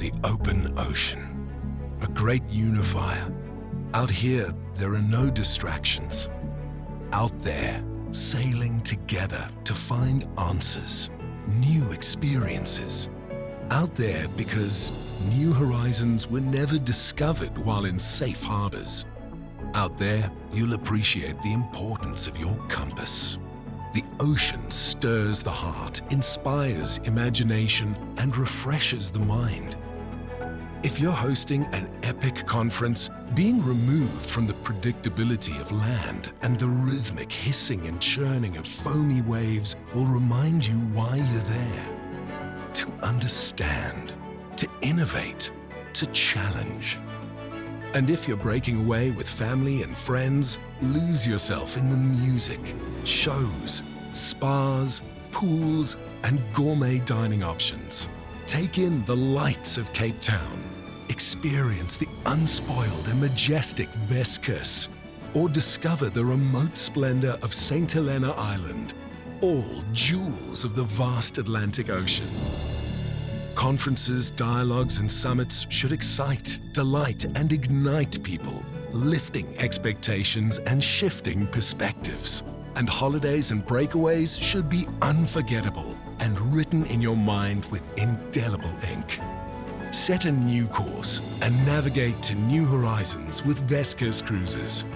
the open ocean, a great unifier. Out here, there are no distractions. Out there, sailing together to find answers, new experiences. Out there because new horizons were never discovered while in safe harbors. Out there, you'll appreciate the importance of your compass. The ocean stirs the heart, inspires imagination, and refreshes the mind. If you're hosting an epic conference, being removed from the predictability of land and the rhythmic hissing and churning of foamy waves will remind you why you're there. To understand, to innovate, to challenge. And if you're breaking away with family and friends, lose yourself in the music, shows, spas, pools, and gourmet dining options. Take in the lights of Cape Town. Experience the unspoiled and majestic Weskus, or discover the remote splendor of St. Helena Island, all jewels of the vast Atlantic Ocean. Conferences, dialogues, and summits should excite, delight, and ignite people, lifting expectations and shifting perspectives. And holidays and breakaways should be unforgettable and written in your mind with indelible ink. Set a new course and navigate to new horizons with Weskus Cruises.